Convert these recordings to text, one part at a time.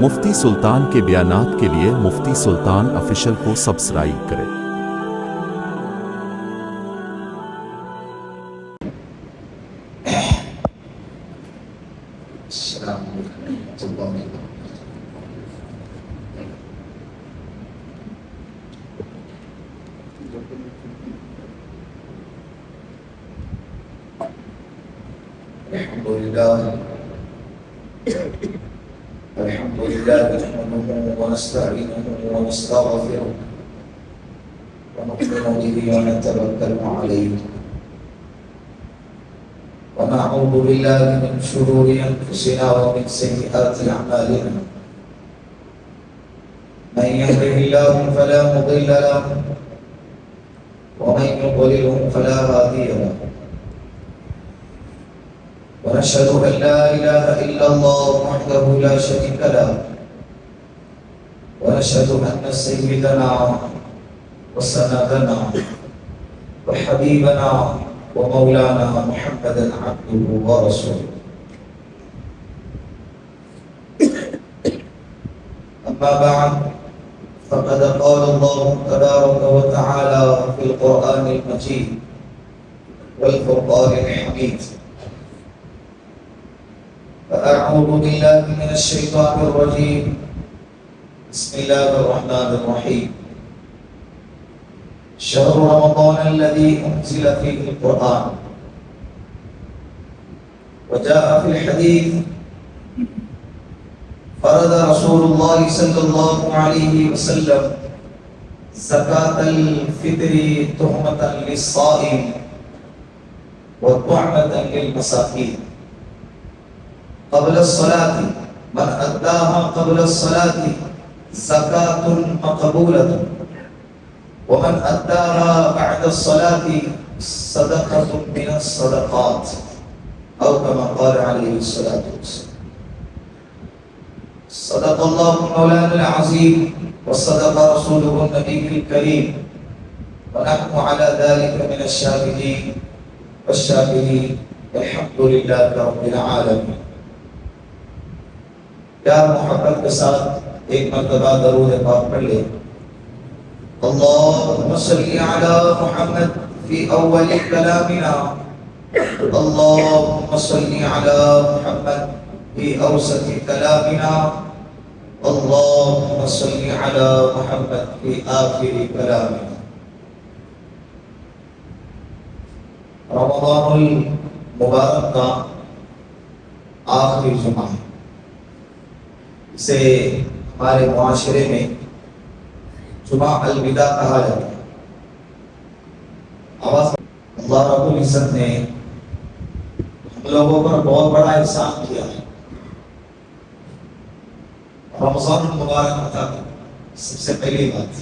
مفتی سلطان کے بیانات کے لیے مفتی سلطان آفیشل کو سبسکرائب کریں۔ السلام علیکم ورحمۃ اللہ وبرکاتہ۔ الحمد لله نحمده ونستعينه ونستغفره ونؤمن به ونتوكل عليه ونعوذ بالله من شرور انفسنا ومن سيئات اعمالنا من يهده الله فلا مضل له ومن يضلل فلا هادي له ونشهد أن لا إله إلا الله وحده لا شريك له ونشهد أن سيدنا وسندنا وحبيبنا ومولانا محمدا عبده ورسوله أما بعد فقد قال الله تبارك وتعالى في القرآن المجيد والفرقان الحميد فأعوذ بالله من الشيطان الرجيم بسم الله الرحمن الرحيم شهر رمضان الذي أنزل فيه القرآن وجاء في الحديث فرض رسول الله صلى الله عليه وسلم زكاة الفطر تهمة للصائم وطعمة للمساكين قبل الصلاة من أداها قبل الصلاة زكاة مقبولة ومن أداها بعد الصلاة صدقة من الصدقات أو كما قال عليه الصلاة والسلام صدق الله مولانا العظيم وصدق رسوله النبي الكريم ونحن على ذلك من الشاهدين والشاكرين والحمد لله رب العالمين۔ پیار محبت کے ساتھ ایک مرتبہ درود پاک پڑھ لیں۔ اللهم صل على محمد في اول كلامنا اللهم صل على محمد في اوسط كلامنا اللهم صل على محمد في آخر كلامنا۔ رمضان المبارک کا آخری جمعہ ہے، اسے ہمارے معاشرے میں جمعہ الوداع کہا جاتا ہے۔ اللہ رب العزت نے ہم لوگوں پر بہت بڑا احسان کیا ہے۔ رمضان المبارک آتا ہے، سب سے پہلی بات۔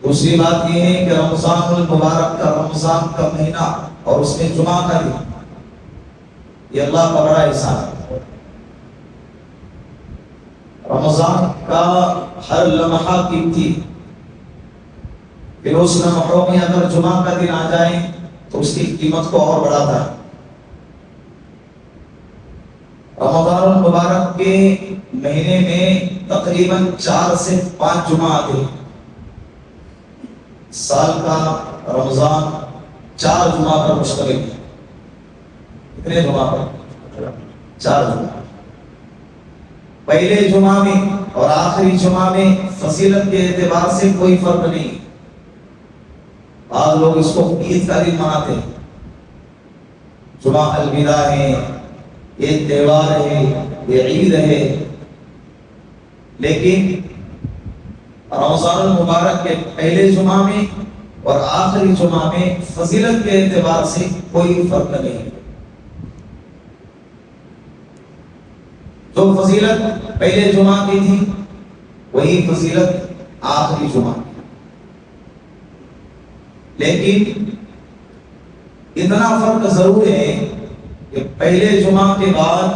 دوسری بات یہ ہے کہ رمضان المبارک کا، رمضان کا مہینہ اور اس میں جمعہ کا دن، یہ اللہ کا بڑا احسان ہے۔ رمضان کا ہر لمحہ قیمتی، پھر اس لمحوں میں اگر جمعہ کا دن آ جائے تو اس کی قیمت کو اور بڑھاتا ہے۔ رمضان المبارک کے مہینے میں تقریباً 4 سے 5 جمعہ آتے ہیں۔ سال کا رمضان 4 جمعہ پر مشتمل ہے۔ کتنے جمعہ پر؟ 4 جمعہ۔ پہلے جمعہ میں اور آخری جمعہ میں فضیلت کے اعتبار سے کوئی فرق نہیں۔ بعض لوگ اس کو عید کا دن مناتے ہیں، جمعہ الوداع ہے، یہ تہوار ہے، یہ عید ہے، لیکن رمضان المبارک کے پہلے جمعہ میں اور آخری جمعہ میں فضیلت کے اعتبار سے کوئی فرق نہیں۔ جو فضیلت پہلے جمعہ کی تھی وہی فضیلت آخری جمعہ، لیکن اتنا فرق ضرور ہے کہ پہلے جمعہ کے بعد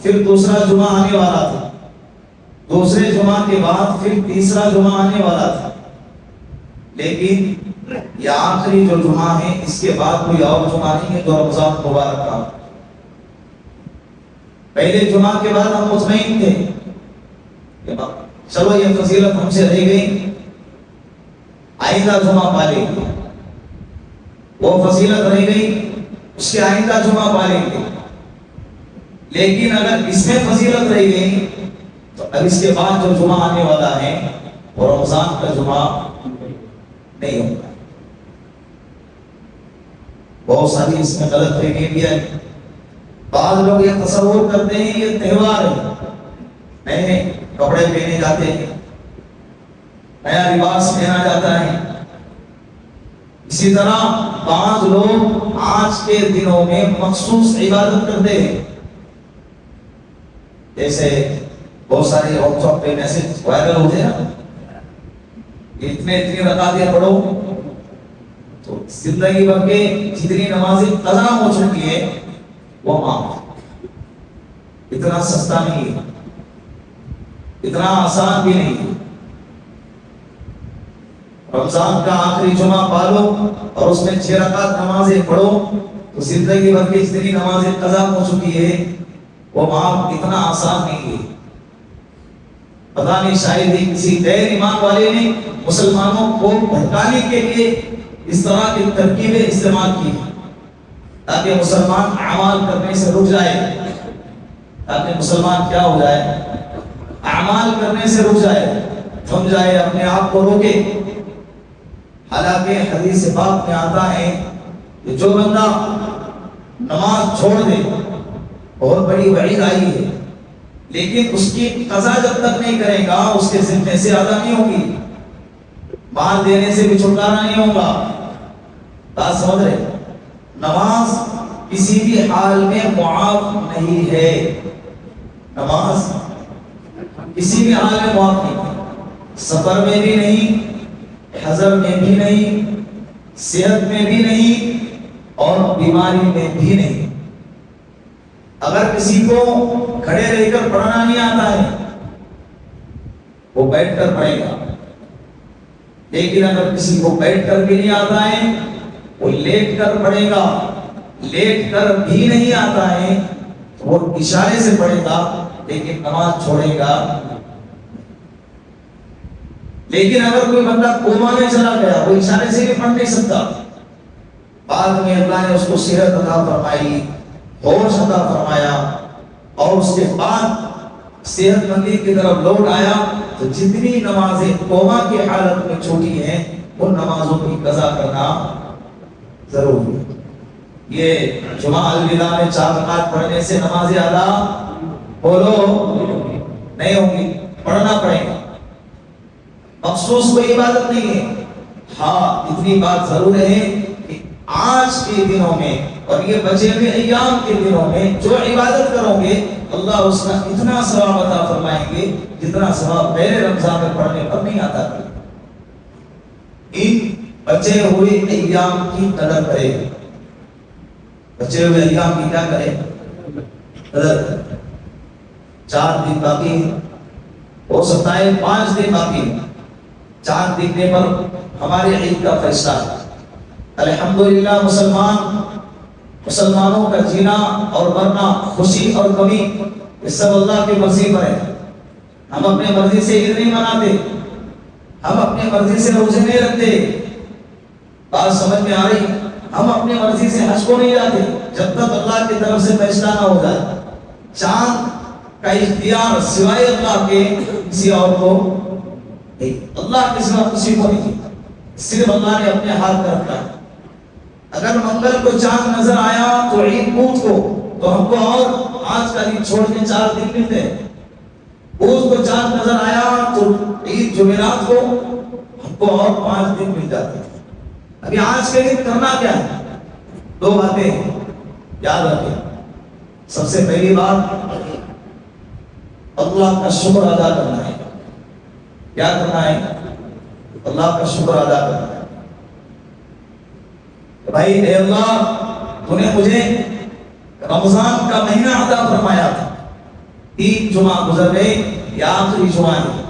پھر دوسرا جمعہ آنے والا تھا، دوسرے جمعہ کے بعد پھر تیسرا جمعہ آنے والا تھا، لیکن یہ آخری جو جمعہ ہے اس کے بعد کوئی اور جمعہ نہیں ہے جو رمضان مبارک کا۔ پہلے جمعہ کے بعد ہم مطمئن تھے کہ چلو یہ فضیلت ہم سے رہ گئی، آئندہ جمعہ پا لیں گے، وہ فضیلت رہ گئی اس کے آئندہ جمعہ پا لیں گے۔ لیکن اگر اس میں فضیلت رہ گئی تو اب اس کے بعد جو جمعہ آنے والا ہے وہ رمضان کا جمعہ نہیں ہوگا۔ بہت ساری اس میں غلط فہمی بھی ہے۔ بعض لوگ یہ تصور کرتے ہیں یہ تہوار ہے، نئے نئے کپڑے پہنے جاتے ہیں، نیا لباس پہنا جاتا ہے۔ اسی طرح بعض لوگ آج کے دنوں میں مخصوص عبادت کرتے ہیں، جیسے بہت سارے واٹس ایپ پہ میسج وائرل ہوتے ہیں، اتنی رکعتیں پڑھو تو زندگی بھر کے جتنی نمازیں قضا ہو چکی ہے وہ معاف۔ اتنا سستا نہیں ہے، اتنا آسان بھی نہیں ہے۔ رمضان کا آخری جمعہ پالو اور اس میں 6 رکعت نمازیں پڑھو تو زندگی بھر کی جتنی نمازیں قضا ہو چکی ہے وہ معاف۔ اتنا آسان نہیں ہے۔ پتہ نہیں شاید ہی کسی غیر ایمان والے نے مسلمانوں کو بھٹکانے کے لیے اس طرح کی ترکیبیں استعمال کی تاکہ مسلمان اعمال کرنے سے رک جائے، تاکہ مسلمان کیا ہو جائے، اعمال کرنے سے رک جائے، تھم جائے، اپنے آپ کو روکے۔ حالانکہ حدیث پاک میں آتا ہے کہ جو بندہ نماز چھوڑ دے، بہت بڑی وعید آئی ہے، لیکن اس کی قضا جب تک نہیں کرے گا اس کے ذمے سے ادا نہیں ہوگی، مال دینے سے بھی چھٹکارا نہیں ہوگا۔ بات سمجھ رہے؟ نماز کسی بھی حال میں معاف نہیں ہے، نماز کسی بھی حال میں معاف نہیں، سفر میں بھی نہیں، حضر میں بھی نہیں، صحت میں بھی نہیں، اور بیماری میں بھی نہیں۔ اگر کسی کو کھڑے رہ کر پڑھنا نہیں آتا ہے وہ بیٹھ کر پڑھے گا، لیکن اگر کسی کو بیٹھ کر بھی نہیں آتا ہے وہ لیٹ کر پڑھے گا، لیٹ کر بھی نہیں آتا ہے تو وہ اشارے سے پڑھے گا لیکن نماز چھوڑے گا۔ لیکن اگر کوئی بندہ کوما میں چلا گیا وہ اشارے سے بھی پڑھ نہیں سکتا، بعد میں اللہ نے اس کو صحت عطا فرمائی، ہوش عطا فرمایا، اور اس کے بعد صحت مندی کی طرف لوٹ آیا تو جتنی نمازیں کوما کی حالت میں چھوٹی ہیں ان نمازوں کی قضا کرنا ضروری ہے۔ یہ جمعہ الوداع میں 4 رکعت پڑھنے سے نمازیں ادا بولو نہیں ہوں گی، پڑھنا پڑے گا۔ مخصوص کوئی عبادت نہیں ہے، ہاں اتنی بات ضرور ہے کہ آج کے دنوں میں اور یہ بچے ہوئے ایام کے دنوں میں جو عبادت کرو گے اللہ اس کا اتنا ثواب عطا فرمائیں گے جتنا ثواب پہلے رمضان میں پڑھنے پر نہیں آتا تھا۔ ان بچے ہوئے ایام کی قدر کرے، بچے ہوئے ایام کی کیا کرے؟ قدر کرے۔ 4 دن باقی ہو سکتا ہے 5 دن باقی، 4 دن پر ہماری عید کا فیصلہ ہے۔ الحمدللہ مسلمانوں کا جینا اور مرنا، خوشی اور کمی یہ سب اللہ کی مرضی پر ہے۔ ہم اپنے مرضی سے عید نہیں مناتے، ہم اپنے مرضی سے روزے نہیں رکھتے، بات سمجھ میں آ رہی؟ ہم اپنے مرضی سے حج کو نہیں جاتے جب تک اللہ کی طرف سے فیصلہ نہ ہو جائے۔ چاند کا اختیار سوائے اللہ کے کسی اور کو نہیں، اللہ کے سوا کسی کو نہیں، صرف اللہ نے اپنے ہاتھ میں رکھا ہے۔ اگر منگل کو چاند نظر آیا تو عید بدھ کو، تو ہم کو اور آج کا دن چھوڑ کے 4 دن ملتے ہیں۔ بدھ کو چاند نظر آیا تو عید جمعرات کو ہم کو اور 5 دن مل جاتے ہیں۔ ابھی آج کے دن کرنا کیا ہے؟ 2 باتیں یاد رکھیں۔ سب سے پہلی بات اللہ کا شکر ادا کرنا ہے۔ کیا کرنا ہے؟ اللہ کا شکر ادا کرنا ہے۔ بھائی اے اللہ تو نے مجھے رمضان کا مہینہ عطا فرمایا تھا، 3 جمعہ گزر گئے، یا آخری جمعہ ہے،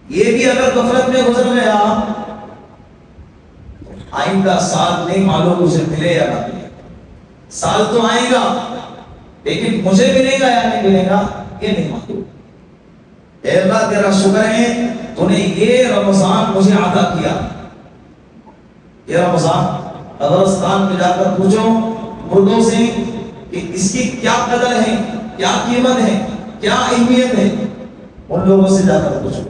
یہ بھی اگر غفلت میں گزر گیا آئندہ سال نہیں معلوم مجھے ملے یا نہ ملے۔ سال تو آئے گا لیکن مجھے ملے گا یا نہیں ملے گا یہ نہیں معلوم. اے اللہ تیرا شکر ہے تو نے یہ رمضان مجھے عطا کیا. یہ رمضان قبرستان میں جا کر پوچھو مردوں سے کہ اس کی کیا قدر ہے، کیا قیمت ہے، کیا اہمیت ہے، ان لوگوں سے جا کر پوچھو.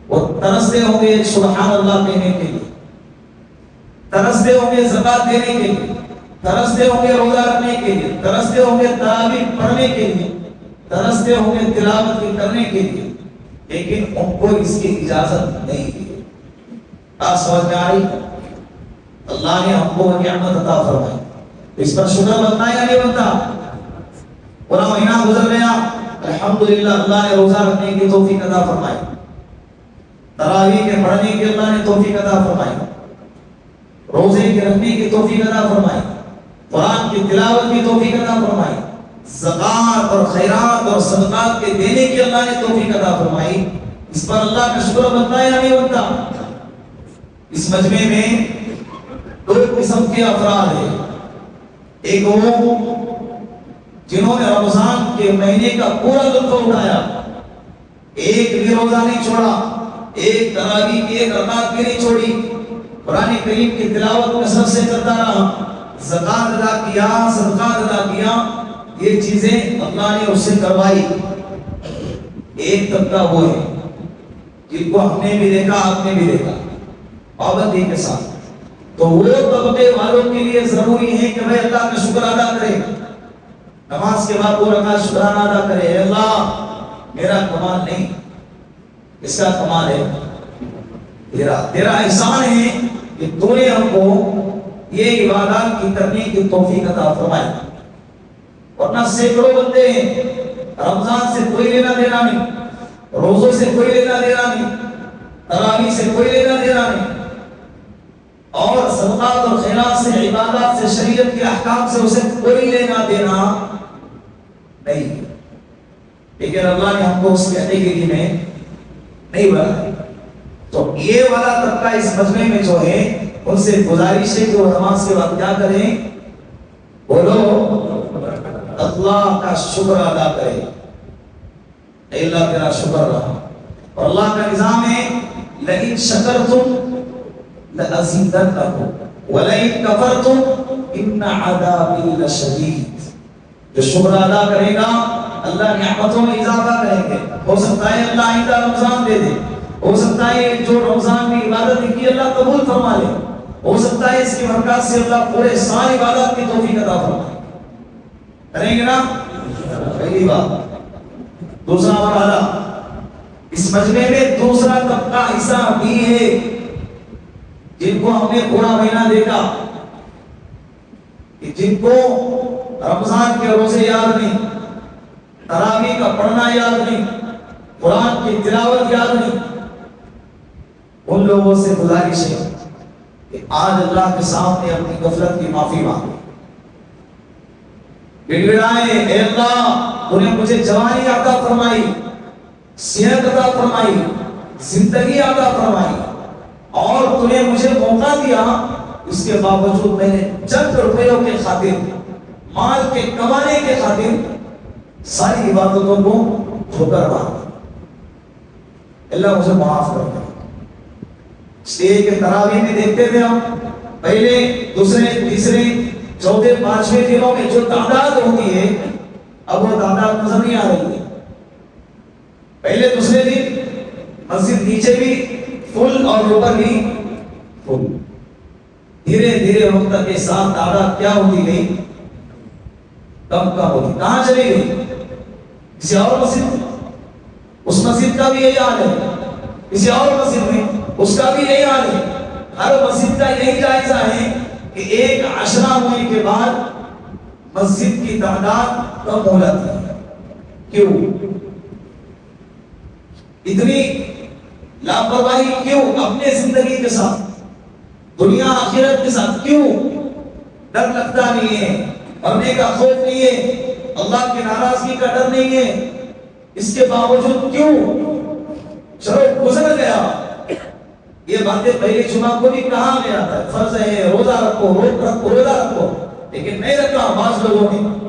وہ ترستے ہوں گے سبحان اللہ کہنے کے لیے، ترستے ہوں گے زکات دینے کے لیے، ترستے ہوں گے روزہ رکھنے کے لیے، ترستے ہوں گے تراویح پڑھنے کے لیے، ترستے ہوں گے تلاوت کرنے کے لیے، لیکن ان کو اس کی اجازت نہیں دی. آپ سمجھ میں آئی؟ اللہ نے ہم کو نعمت عطا فرمائی، اس پر شکر بنتا ہے یا نہیں بنتا؟ پورا مہینہ گزر گیا، الحمدللہ اللہ نے روزہ رکھنے کی توفیق عطا فرمائی، تراویح کے پڑھنے کی اللہ نے توفیق عطا فرمائی، روزے کے رکھنے کی توفیق عطا فرمائی، قرآن کی تلاوت کی توفیق عطا فرمائی، زکات اور خیرات اور صدقات کے دینے کی اللہ نے توفیق عطا فرمائی. اس پر اللہ کا شکر بنتا ہے یا نہیں بنتا؟ اس مجمع میں دو قسم کے افراد ہیں. ایک وہ جنہوں نے رمضان کے مہینے کا پورا لطف اٹھایا، ایک بھی روزہ نہیں چھوڑا، ایک تراویح کی ایک رکعت بھی نہیں چھوڑی، قرآن کریم کی تلاوت میں سب سے کرتا رہا، زکات ادا کیا، صدقات ادا کیا، یہ چیزیں اللہ نے اس سے کروائی. ایک طبقہ وہ ہے جن کو ہم نے بھی دیکھا، آپ نے بھی دیکھا پابندی کے ساتھ. تو وہ طبقے والوں کے لیے ضروری ہے کہ بھائی اللہ کا شکر ادا کرے، نماز کے بعد وہ رکعت شکرانہ ادا کرے. اے اللہ میرا کمال نہیں، اس کا کمال ہے تیرا احسان ہے کہ تو نے ہم کو یہ عبادات کی کرنے کی توفیق عطا فرمائی. ورنہ سینکڑوں بندے ہیں رمضان سے کوئی لینا دینا نہیں، روزوں سے کوئی لینا دینا نہیں، تراویح سے کوئی لینا دینا نہیں، اور صدقات اور خیرات سے، عبادات سے، شریعت کے احکام سے اسے کوئی لینا دینا نہیں. لیکن اللہ نے ہم کو اس کیٹیگری میں نہیں بنایا. تو یہ والا طبقہ اس مجمع میں جو ہے ان سے گزارش ہے کہ وہ نماز کے بعد کیا کریں؟ بولو اللہ کا شکر ادا کرے. اے اللہ تیرا شکر رہا. اور اللہ کا نظام ہے لئن شکرتم لأزیدنکم ولئن کفرتم ان عذابی لشدید. جو شکر ادا کرے گا اللہ نعمتوں میں اضافہ کریں گے. ہو سکتا ہے اللہ آئندہ رمضان دے دے، ہو سکتا ہے جو رمضان کی عبادت کی اللہ قبول فرما لے، ہو سکتا ہے اس کی برکات سے اللہ پورے سال عبادت کی توفیق عطا فرمائے. کریں گے نا؟ پہلی بات. دوسرا مرحلہ اس مجمع میں دوسرا طبقہ ایسا بھی ہے جن کو ہم نے پورا مہینہ دیکھا کہ جن کو رمضان کے روزے یاد نہیں، تراویح کا پڑھنا یاد نہیں، قرآن کی تلاوت یاد نہیں. ان لوگوں سے گزارش ہے کہ آج اللہ کے سامنے اپنی غفلت کی معافی مانگو، گڑگڑائے اے اللہ تو نے مجھے جوانی عطا فرمائی، صحت عطا فرمائی، زندگی عطا فرمائی، اور تو نے مجھے موقع دیا، اس کے باوجود میں نے چند روپیوں کے خاطر، مال کے کمانے کے خاطر ساری عبادتوں کو ٹھوکر مارا. اللہ مجھے معاف کر دے. اس لیے کہ تراویح میں دیکھتے تھے ہم پہلے، دوسرے، تیسرے، چوتھے، پانچویں دنوں میں جو تعداد ہوتی ہے اب وہ تعداد نظر نہیں آ رہی ہے. پہلے دوسرے دن مسجد نیچے بھی فل اور اوپر بھی فل. دھیرے دھیرے وقت کے ساتھ تعداد کیا ہوتی گئی؟ کم ہوتی. کہاں چلی گئی؟ کسی اور مسجد میں. اس مسجد کا بھی یہی حال ہے، کسی اور مسجد میں اس کا بھی یہی حال ہے. ہر مسجد کا یہی جائزہ ہے کہ ایک عشرہ ہونے کے بعد مسجد کی تعداد کم ہو جاتی ہے. کیوں اتنی لاپرواہی؟ کیوں اپنے زندگی کے ساتھ، دنیا آخرت کے ساتھ کیوں ڈر لگتا نہیں ہے؟ مرنے کا خوف نہیں ہے، اللہ کی ناراضگی کا ڈر نہیں ہے. اس کے باوجود کیوں؟ چلو گزر گیا. یہ باتیں پہلے جمعہ کو بھی کہا گیا تھا، فرض ہے روزہ رکھو، روزہ رکھو، لیکن نہیں رکھا بعض لوگوں نے.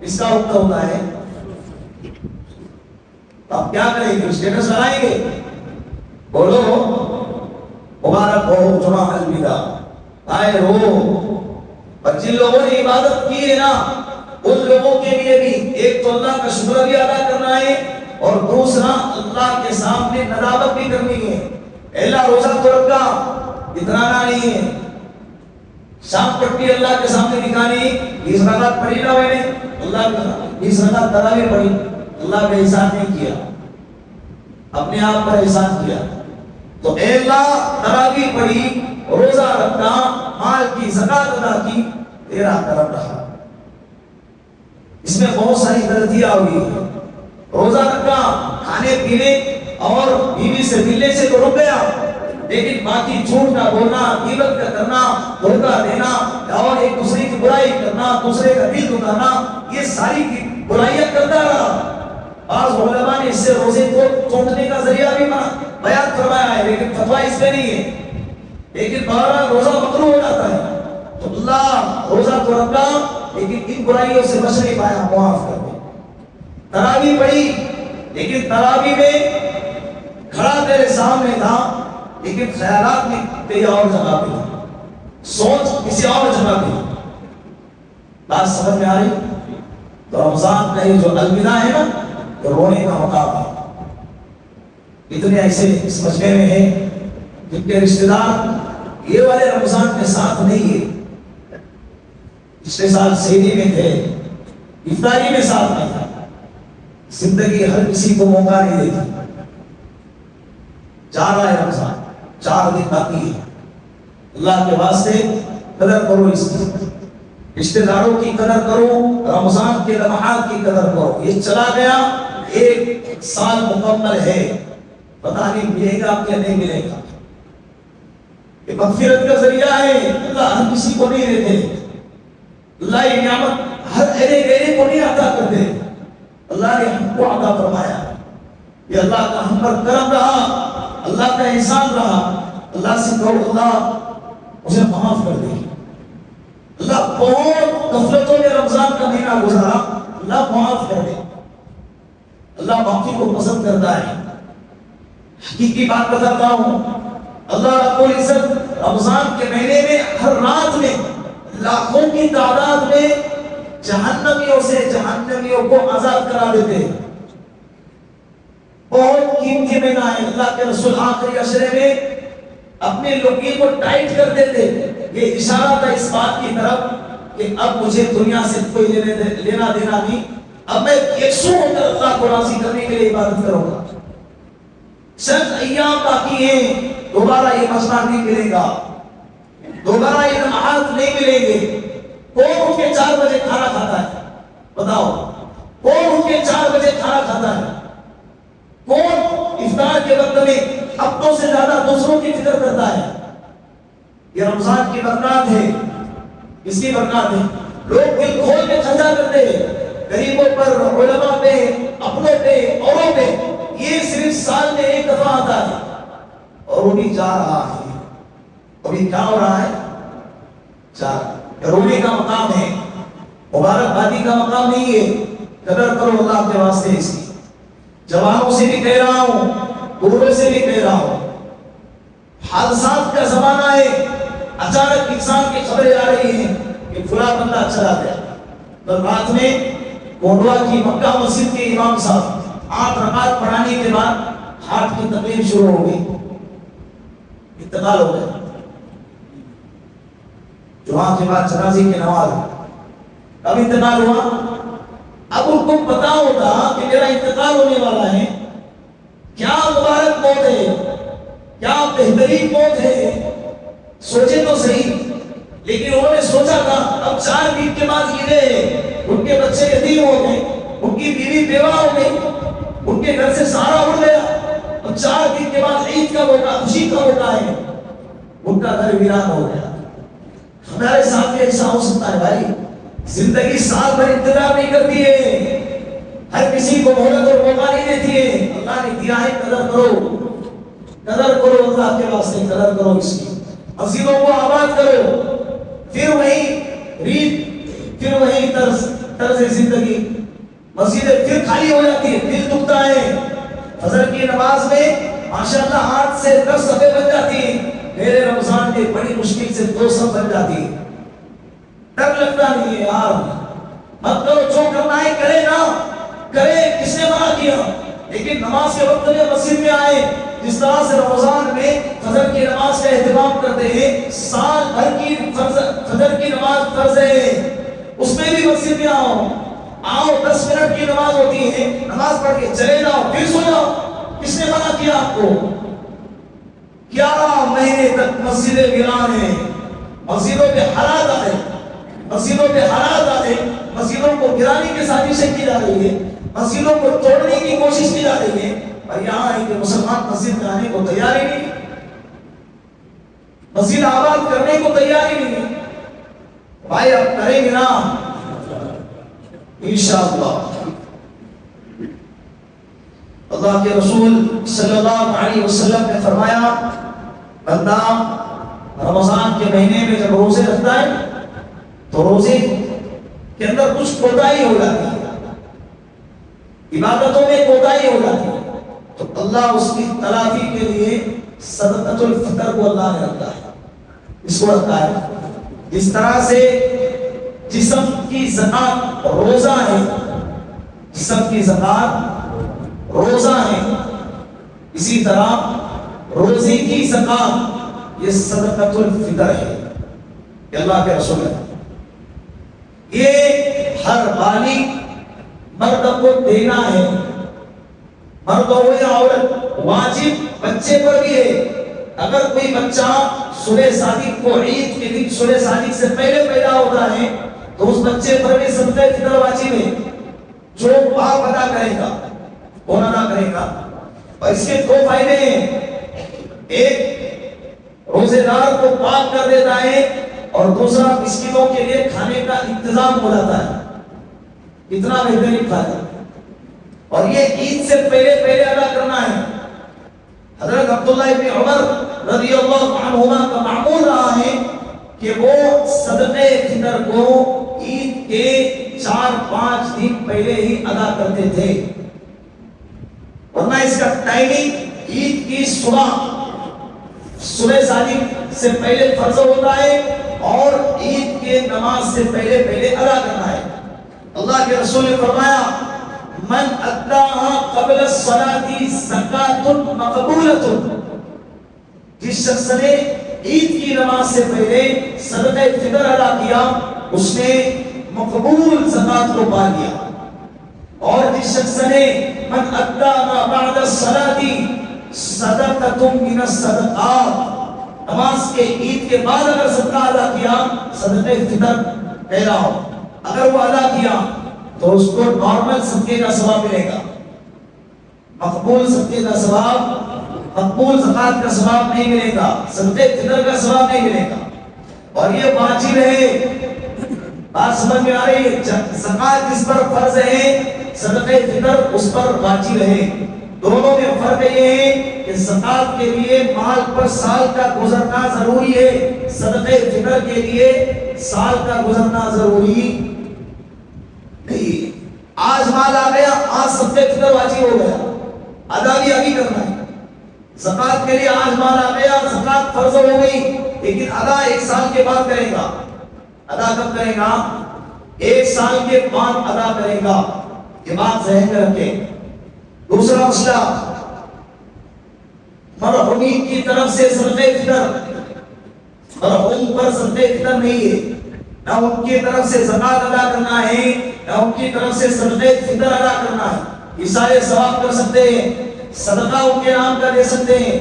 اس کا وقت ہوتا ہے. اب کیا کریں گے؟ اسٹیٹس لگائیں گے؟ بولو مبارک ہو جمعہ الوداع، آئے رو. اور جن لوگوں نے عبادت کی ہے نا ان لوگوں کے لیے بھی ایک تو اللہ کا شکر بھی ادا کرنا ہے اور دوسرا اللہ کے سامنے ندامت بھی کرنی ہے. اللہ روزہ تو رکھا اتنا نہیں ہے، شام پٹی اللہ کے سامنے دکھانی 20 رکعت پڑھی نہ میں نے اللہ کے 20 رکعت تراویح پڑھی، اللہ کا احسان نہیں کیا، اپنے آپ پر احسان کیا. تو اے اللہ تراویح پڑھی، روزہ رکھا، مال کی زکات ادا کی، تیرا کرم رہا. اس میں بہت ساری غلطیاں ہوئی ہیں. روزہ رکھا، کھانے پینے اور بیوی سے ملنے سے تو رک گیا، لیکن باقی جھوٹ نہ بولنا، غیبت کا کرنا، دھوکہ دینا اور ایک دوسرے کی برائی کرنا، دوسرے کا دل دکھانا، یہ ساری برائیاں کرتا رہا. بعض علماء نے اس سے روزے کو توڑنے کا ذریعہ بھی بیان فرمایا ہے، لیکن فتویٰ اس میں نہیں ہے. لیکن بہرحال روزہ مکروہ ہو جاتا ہے. تو اللہ روزہ تو رکھا لیکن ان برائیوں سے بچ نہیں پایا، معاف کر دے. تراویح پڑھی لیکن تراویح میں کھڑا تیرے سامنے تھا لیکن خیالات میں کئی اور جگہ پہ تھا، سوچ کسی اور جگہ پہ. بات سمجھ میں آ رہی؟ تو رمضان کا یہ جو الوداع ہے نا تو رونے کا مقام ہے. اتنے ایسے اس مجمع میں ہیں جن کے رشتہ دار یہ والے رمضان کے ساتھ نہیں ہے. پچھلے سال سحری میں تھے، افطاری میں ساتھ نہیں تھا. زندگی ہر کسی کو موقع نہیں دیتی. جا رہا ہے رمضان، 4 دن باقی ہے. اللہ کے واسطے قدر کرو اس کی، رشتہ داروں کی قدر کرو، رمضان کے لمحات کی قدر کرو. یہ چلا گیا، 1 سال مکمل ہے، پتہ نہیں ملے گا کہ نہیں ملے گا. یہ مغفرت کا ذریعہ ہے، اللہ ہر کسی کو نہیں دیتے. اللہ یہ نعمت ہر ایرے کو نہیں عطا کرتے. اللہ نے ہم کو عطا فرمایا، یہ اللہ کا ہم پر کرم رہا، اللہ کا احسان رہا. اللہ سے کہو اللہ مجھے معاف کر دے. اللہ بہت غفلتوں میں رمضان کا مہینہ گزارا، اللہ معاف کر دے. اللہ معافی کو پسند کرتا ہے. حقیقی بات بتاتا ہوں، اللہ رب العزت رمضان کے مہینے میں ہر رات میں لاکھوں کی تعداد میں جہنمیوں سے جہنمیوں کو آزاد کرا دیتے ہیں. بہت قیمتی مہینہ ہے. اللہ کے رسول آخری عشرے میں اپنے لوگوں کو ٹائٹ کر دیتے. یہ اشارہ تھا اس بات کی طرف کہ اب مجھے دنیا سے کوئی لینا دینا نہیں، اب میں 100 ہو کر اللہ کو راضی کرنے کے لیے عبادت کروں گا. چند ایام باقی ہیں، دوبارہ یہ مجمع نہیں ملے گا، دوبارہ یہ لمحات نہیں ملیں گے. کون اٹھ کے 4 بجے کھانا کھاتا ہے؟ بتاؤ، کون اٹھ کے 4 بجے کھانا کھاتا ہے؟ کون افطار کے وقت میں اپنوں سے زیادہ دوسروں کی فکر کرتا ہے؟ یہ رمضان کی برکات ہے. اس کی برکات ہے. لوگ دل کھول کے خرچہ کرتے ہیں، غریبوں پر، علماء پہ، اپنوں پہ، اوروں پہ. یہ صرف سال میں 1 دفعہ آتا ہے اور وہ بھی جا رہا ہے. ابھی کیا ہو رہا ہے؟ رونے کا مقام ہے، مبارک بادی کا مقام نہیں ہے. قدر کرو اللہ کے واسطے اس کی. جوانوں سے بھی کہہ رہا ہوں، بوڑھوں سے بھی کہہ رہا ہوں، حادثات کا زمانہ ہے. اچانک انسان کی خبریں آ رہی ہیں کہ فلاں بندہ چلا گیا. کل رات میں کونڈوا کی مکہ مسجد کے امام صاحب 8 رکعت پڑھانے کے بعد ہارٹ کی تکلیف شروع ہو گئی، انتقال ہو گیا. جمعہ کے بعد جنازے کی نماز، اب انتقال ہوا. اب ان کو پتا ہوتا کہ میرا انتقال ہونے والا ہے، کیا مبارک موت ہے، کیا بہترین موت ہے. سوچے تو صحیح، لیکن انہوں نے سوچا تھا اب 4 دن کے بعد عید ہے، ان کے بچے یتیم ہو گئے، ان کی بیوی بیوہ ہو گئی، ان کے گھر سے سارا اڑ گیا. اب 4 دن کے بعد عید کا موقع، خوشی کا موقع ہے، ان کا گھر ویران ہو گیا. ہمارے ساتھ بھی ایسا ہو سکتا ہے بھائی. زندگی سال بھر انتظار نہیں کرتی ہے، ہر کسی کو مہلت اور موقع نہیں دیتی ہے. اللہ نے دیا ہے، قدر کرو، قدر کرو اللہ کے واسطے، قدر کرو اس کی. مسجدوں کو آباد کرو، پھر وہی ریت، پھر وہی طرز، طرز زندگی، مسجدیں پھر خالی ہو جاتی ہے، دل دکھتا ہے۔ فجر کی نماز میں ماشاءاللہ 8 سے 10 صفیں بن جاتی ہیں، میرے رمضان میں بڑی مشکل سے 2 صف بن جاتی ہے۔ ڈر لگتا نہیں ہے یار، مت کرو، جو کرنا ہے کرے نا، کرے، کس نے منع کیا؟ لیکن نماز کے وقت میں مسجد میں آئے، جس طرح سے رمضان میں فجر کی نماز کا اہتمام کرتے ہیں، سال بھر کی فجر کی نماز فرض ہے، اس میں بھی مسجد میں آؤ 10 منٹ کی نماز ہوتی ہے، نماز پڑھ کے چلے جاؤ، پھر سو جاؤ۔ کس نے منع کیا آپ کو؟ 11 مہینے تک مسجدیں ویران ہیں، مسجدوں پہ حالات آئے، مسجدوں پہ حالات آئے، مسجدوں کو گرانے کی سازشیں کی جا رہی ہے، مسجدوں کو توڑنے کی کوشش کی جا رہی ہے، اور یہاں ہے کہ مسلمان مسجد میں آنے کو تیار ہی نہیں، مسجد آباد کرنے کو تیار ہی نہیں۔ بھائی اب کریں گے نا انشاءاللہ۔ اللہ کے رسول صلی اللہ علیہ وسلم نے فرمایا، بندہ رمضان کے مہینے میں جب روزے رکھتا ہے تو روزے کے اندر کچھ کوتاہی ہو جاتی ہے، عبادتوں میں کوتاہی ہو جاتی ہے، تو اللہ اس کی تلافی کے لیے صدقۃ الفطر کو اللہ نے رکھا ہے، اس کو رکھا ہے۔ جس طرح سے جسم کی زکات روزہ ہے، جسم کی زکات روزہ ہے، اسی طرح روزے کی زکات یہ صدقۃ الفطر ہے کہ اللہ کے رسول نے یہ ہر بالغ مرد کو دینا ہے، مرد ہو یا عورت، واجب بچے پر بھی ہے۔ اگر کوئی بچہ صبح صادق کو عید کے دن صبح صادق سے پہلے پیدا ہوتا ہے تو اس بچے پر بھی صدقہ فطر واجب ہے، جو باپ ادا کرے گا، کون ادا کرے گا؟ اور اس کے 2 فائدے ہیں، ایک روزے دار کو پاک کر دیتا ہے، اور دوسرا مسکینوں کے لیے کھانے کا انتظام ہو جاتا ہے۔ اتنا بہترین فائدہ، اور یہ عید سے پہلے ادا کرنا ہے۔ حضرت عبداللہ ابن عمر رضی اللہ عنہما کا معمول رہا ہے کہ وہ صدقہ فطر کو عید کے 4-5 دن پہلے ہی ادا کرتے تھے، ورنہ اس کا ٹائمنگ عید کی صبح صادق سے پہلے فرض ہوتا ہے اور عید کے نماز سے پہلے ادا کرنا ہے۔ اللہ کے رسول نے فرمایا، من اداها قبل الصلاة زکاۃ مقبولۃ، جس شخص نے عید کی نماز سے پہلے صدقہ فطر ادا کیا اس نے مقبول زکات کو پا لیا، اور جس شخص نے من اداها بعد الصلاة صدقۃ من الصدقات، نماز کے عید کے بعد اگر صدقہ ادا کیا، صدقہ فطر پہلا ہو، اگر وہ ادا کیا تو اس کو نارمل صدقے کا ثواب ملے گا، مقبول صدقے کا ثواب، مقبول زکات کا ثواب نہیں ملے گا، صدقہ فطر کا ثواب نہیں ملے گا۔ اور یہ واجب ہے، بات سمجھ میں آ رہی ہے؟ زکات جس پر فرض ہے، صدقہ فطر اس پر واجب ہے۔ دونوں میں فرق یہ ہے کہ زکات کے لیے مال پر سال کا گزرنا ضروری ہے، صدقہ فطر کے لیے سال کا گزرنا ضروری نہیں۔ آج مال آ گیا، آج صدقہ فطر واجب ہو گیا، ادا بھی ابھی کرنا ہے۔ زکات کے لیے آج مال آ گیا، زکات فرض ہو گئی، لیکن ادا 1 سال کے بعد کرے گا۔ ادا کب کرے گا؟ 1 سال کے بعد ادا کرے گا، یہ بات ذہن میں رکھیں۔ دوسرا مسئلہ، مرحومین کی طرف سے صدقہ فطر، مرحوم پر صدقہ فطر نہیں ہے، نہ ان کی طرف سے زکات ادا کرنا ہے، نہ ان کی طرف سے صدقہ فطر ادا کرنا ہے۔ یہ سارے ثواب کر سکتے ہیں، صدقہ ان کے نام کا دے سکتے ہیں،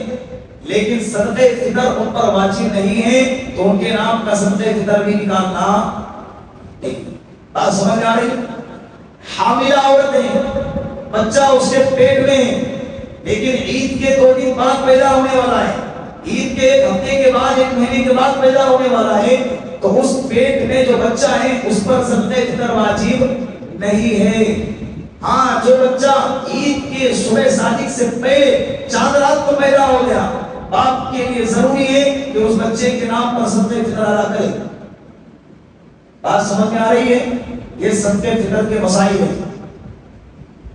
لیکن صدقہ فطر ان پر واجب نہیں ہے، تو ان کے نام کا صدقہ فطر بھی نکالنا نہیں۔ بات سمجھ آ رہی؟ حاملہ عورتیں، بچہ اس کے پیٹ میں ہے، لیکن عید کے 2 دن بعد پیدا ہونے والا ہے، عید کے 1 ہفتے کے بعد، 1 مہینے کے بعد پیدا ہونے والا ہے، تو اس پیٹ میں جو بچہ ہے اس پر صدقہ فطر واجب نہیں ہے۔ ہاں، جو بچہ عید کے صبح صادق سے پہلے چاند رات کو پیدا ہو گیا، باپ کے لیے ضروری ہے کہ اس بچے کے نام پر صدقہ فطر ادا کرے۔ بات سمجھ میں آ رہی ہے؟ یہ صدقے فطر کے مسائل ہیں.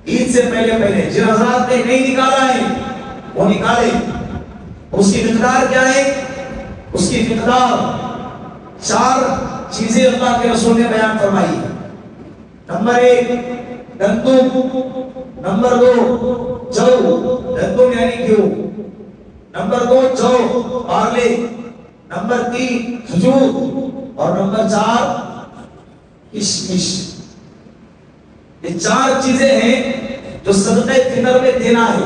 عید سے پہلے جن حضرات نے نہیں نکالا ہے وہ نکالے. اس کی مقدار کیا ہے؟ اس کی مقدار 4 چیزیں اللہ کے رسول نے بیان فرمائی. نمبر 1 گندم، نمبر 2 جو، گندم یعنی گیہوں، نمبر 2 جو بارلے، نمبر 3 کھجور اور نمبر 4 کشمش. یہ 4 چیزیں ہیں جو صدقہ فطر میں دینا ہے.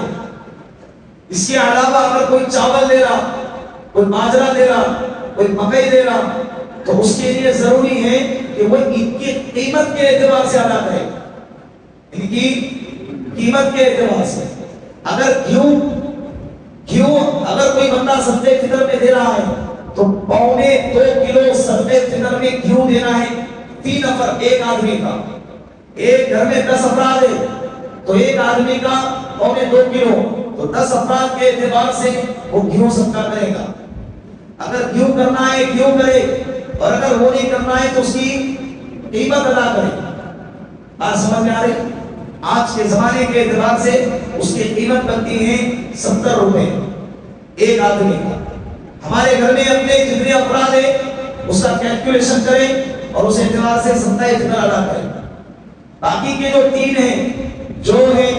اس کے علاوہ اگر کوئی چاول دے رہا، کوئی باجرہ دے رہا، کوئی مکئی دے رہا، تو اس کے لیے ضروری ہے کہ وہ ان کی قیمت کے اعتبار سے ادا کرے. ان کی قیمت کے اعتبار سے. اگر گیہوں اگر کوئی بندہ صدقہ فطر میں دے رہا ہے تو 2.25 کلو صدقہ فطر میں گیہوں دینا ہے. 3 نفر، ایک آدمی کا. ایک گھر میں 10 افراد ہے تو ایک آدمی کا 2.25 کلو، تو 10 افراد کے اعتبار سے وہ گیہوں صدقہ کرے گا. اگر گیہوں کرنا ہے گیہوں کرے، اور اگر وہ نہیں کرنا ہے تو اس کی قیمت ادا کرے. بات سمجھ میں آ رہی؟ آج کے زمانے کے اعتبار سے اس کی قیمت بنتی ہے 70 روپے ایک آدمی کا. ہمارے گھر میں اپنے جتنے افراد ہیں اس کا کیلکولیشن کریں اور اس اعتبار سے صدقہ فطر ادا کریں. باقی کے جو 3 ہیں، جو ہے،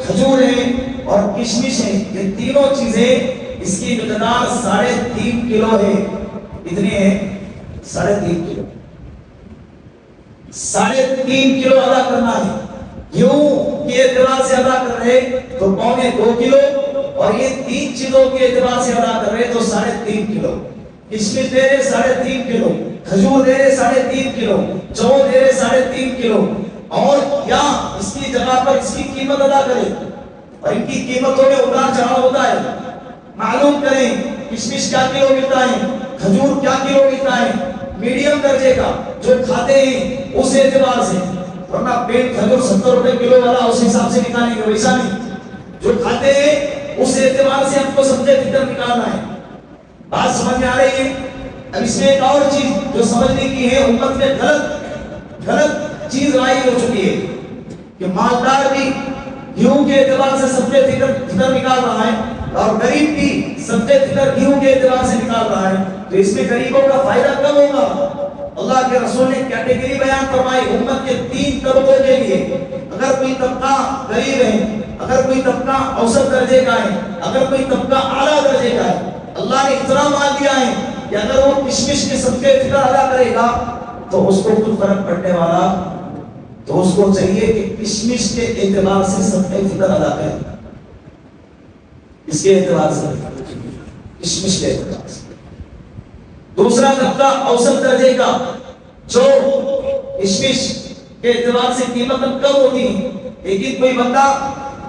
کھجور ہے اور کشمش ہے، یہ تینوں چیزیں اس کی مقدار 3.5 کلو ہے. اتنے ہیں 3.5 کلو. 3.5 کلو ادا کرنا ہے. گیہوں کے اعتبار سے ادا کر رہے تو 2.25 کلو، اور یہ 3 چیزوں کے اعتبار سے ادا کر رہے تو 3.5 کلو. کشمش دے رہے 3.5 کلو، کھجور دے رہے 3.5 کلو، جو دے رہے 3.5 کلو. اور یا اس کی جگہ پر اس کی قیمت ادا کرے. اور ان کی قیمتوں میں اتار چڑھاؤ ہوتا ہے. معلوم کریں کشمش کیا کلو ملتا ہے، کھجور کیا کلو ملتا ہے، میڈیم درجے کا جو کھاتے ہیں اس اعتبار سے. ورنہ پیٹ کھجور 70 روپے کلو والا اس حساب سے نکالیں گے، ویسا نہیں. جو کھاتے ہیں اس اعتبار سے ہم کو صدقہ فطر نکالنا ہے. بات سمجھ میں آ رہی ہے؟ اب اس میں ایک اور چیز جو سمجھنے کی ہے، امت میں غلط چیز رائج ہو چکی ہے کہ مالدار بھی گیہوں کے اعتبار سے صدقہ فطر نکال رہا ہے اور غریب بھی صدقہ فطر گیہوں کے اعتبار سے نکال رہا ہے. تو اس میں غریبوں کا فائدہ کم ہوگا. اللہ کے رسول نے کیٹیگری بیان فرمائی امت کے 3 طبقوں کے لیے. اگر کوئی طبقہ غریب ہے، اگر کوئی طبقہ اوسط درجے کا ہے، اگر کوئی طبقہ اعلیٰ درجے کا ہے، اللہ نے اتنا مال دیا ہے کہ اگر وہ کشمش کے صدقہ فطر ادا کرے گا تو اس کو کچھ فرق پڑنے والا، تو اس کو چاہیے کہ کشمش کے اعتبار سے صدقہ فطر ادا کرے. اس کے اعتبار سے، کشمش کے اعتبار سے. دوسرا طبقہ اوسط درجے کا، جو کشمش کے اعتبار سے قیمت کم ہوتی ہے، لیکن کوئی بندہ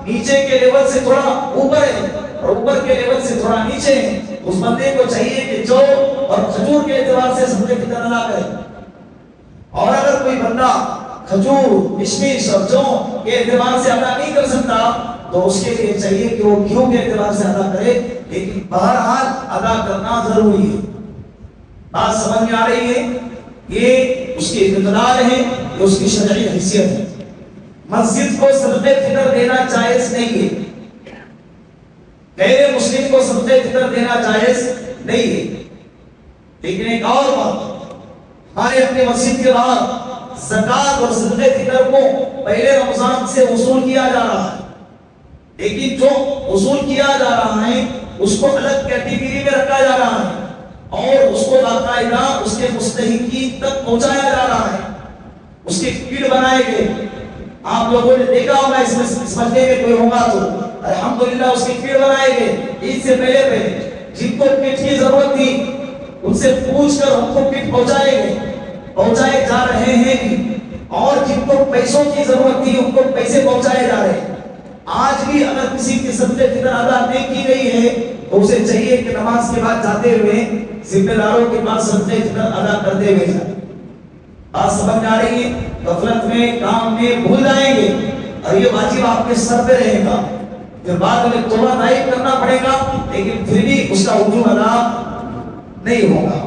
نیچے کے لیول سے تھوڑا اوپر ہے اور اوپر کے لیول سے تھوڑا نیچے ہے، اس بندے کو چاہیے کہ جو اور کھجور کے اعتبار سے صدقہ فطر ادا کرے. اور اگر کوئی بندہ کھجور، کشمش اور جو کے اعتبار سے ادا نہیں کر سکتا تو اس کے لیے چاہیے کہ وہ گیہوں کے اعتبار سے ادا کرے، لیکن بہرحال ادا کرنا ضروری ہے. بات سمجھ میں آ رہی ہے؟ یہ اس کی مقدار ہے، یہ اس کی شرعی حیثیت ہے. مسجد کو صدقہ فطر دینا جائز نہیں ہے. غیر مسلم کو صدقہ فطر دینا جائز نہیں ہے. لیکن ایک اور بات، ہمارے اپنے مسجد کے باہر زکات اور صدقہ فطر کو پہلے رمضان سے وصول کیا جا رہا ہے، لیکن جو وصول کیا جا رہا ہے اس کو الگ کیٹیگری میں رکھا جا رہا ہے اور اس کو باقاعدہ اس کے مستحقین تک پہنچایا جا رہا ہے. اس کے کٹ بنائے گئے. آپ لوگوں نے دیکھا ہوگا، اس میں سمجھنے میں کوئی ہوگا تو الحمدللہ اس کے کٹ بنائے گئے. عید سے پہلے جن کو کٹ کی ضرورت تھی ان سے پوچھ کر ہم کو کٹ پہنچائے جا رہے ہیں بھی، اور جن کو پیسوں کی ضرورت تھی ان کو پیسے پہنچائے جا رہے ہیں. آج بھی اگر کسی کی صدقہ فطر ادا نہیں کی گئی ہے تو اسے چاہیے کہ نماز کے بعد جاتے ہوئے ذمہ داروں کے پاس صدقہ فطر ادا کرتے ہوئے جائیں. بات سمجھ میں آ رہی ہے؟ غفلت میں، کام میں بھول جائیں گے اور یہ واجب آپ کے سر پہ رہے گا. پھر بعد میں توبہ طائب کرنا پڑے گا، لیکن پھر بھی اس کا وجوب ادا نہیں ہوگا.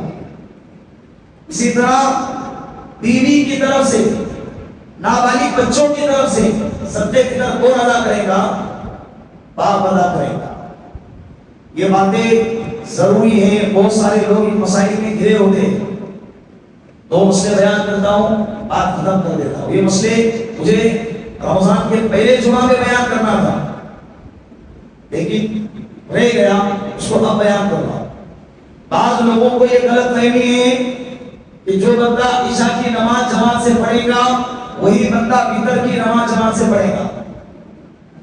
اسی طرح بیوی کی طرف سے، نابالغ بچوں کی طرف سے صدقے فطر کون ادا کرے گا؟ باپ ادا کرے گا۔ یہ باتیں ضروری ہیں، بہت سارے لوگ ان مسائل میں گھرے ہوتے ہیں۔ دو مسئلے بیان کرتا ہوں، بات ختم کر دیتا ہوں۔ یہ مسئلے مجھے رمضان کے پہلے جمعہ میں بیان کرنا تھا، لیکن رہ گیا، اس کو اب بیان کر رہا ہوں۔ بعض لوگوں کو یہ غلط فہمی ہے کہ جو بندہ عشاء کی نماز جماعت سے پڑھے گا وہی بندہ وتر کی نماز جماعت سے پڑھے گا۔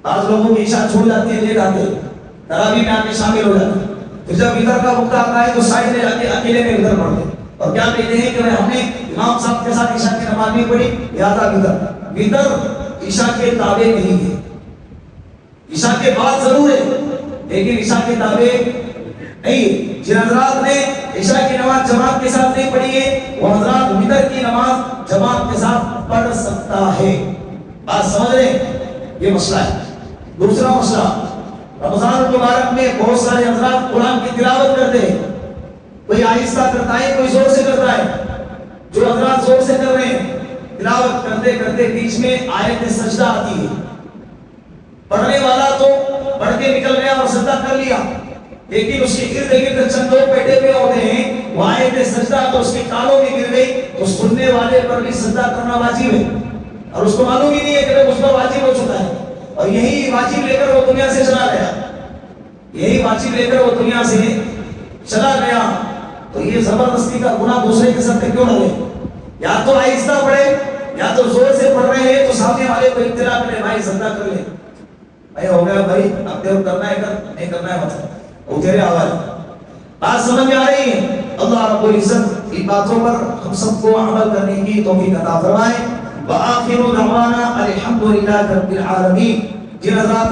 بعض لوگوں کی عشاء چھوڑ جاتی ہے، لیٹ آتے ہیں، تراویح میں آ کے شامل ہو جاتے ہیں، پھر جب وتر کا وقت آتا ہے تو سائڈ میں جا کے اکیلے میں وتر پڑھتے ہیں اور کیا کہتے ہیں کہ ہم نے امام صاحب کے ساتھ عشاء کی نماز نہیں پڑھی، لہذا وتر عشاء کے تابع نہیں ہے۔ عشاء کے بعد ضرور ہے لیکن عشاء کے تابع نہیں۔ جن حضرات نے عشاء کی نماز جماعت کے ساتھ نہیں پڑھی ہے وہ حضرات وتر کی نماز جماعت کے ساتھ پڑھ سکتا ہے۔ بات سمجھ رہے ہیں؟ یہ مسئلہ ہے۔ دوسرا مسئلہ، رمضان المبارک میں بہت سارے حضرات قرآن کی تلاوت کرتے ہیں، کوئی آہستہ کرتا ہے، کوئی زور سے کرتا ہے۔ جو حضرات زور سے کر رہے ہیں، تلاوت کرتے کرتے بیچ میں آیت سجدہ آتی ہے، پڑھنے والا تو پڑھ کے نکل گیا اور سجدہ کر لیا، لیکن اس کے ارد گرد چند لوگ بیٹھے ہوئے ہوتے ہیں، وہ آیت سجدہ تو اس کے کانوں میں گر گئی تو سننے والے پر بھی سجدہ کرنا واجب ہے، اور اس کو معلوم ہی نہیں ہے کہ اس پر واجب ہو چکا ہے، اور یہی واجب لے کر وہ دنیا سے چلا گیا، یہی واجب لے کر وہ دنیا سے چلا گیا۔ تو یہ زبردستی کا گناہ دوسرے کے ساتھ کیوں ڈالے؟ یا تو آہستہ پڑھے یا تو زور سے پڑھ رہے ہیں تو سامنے والے کو اطلاع کرے، بھائی سجدہ کر لے، بھائی ہو گیا بھائی، اب تیرے کرنا ہے کر، نہیں کرنا ہے مت، وہ تیرے آواز۔ بات سمجھ میں آ رہی ہے؟ اللہ رب العزت ان باتوں پر ہم سب کو عمل کرنے کی توفیق عطا فرمائے۔ وآخر دعوانا الحمدللہ رب العالمین۔ جن حضرات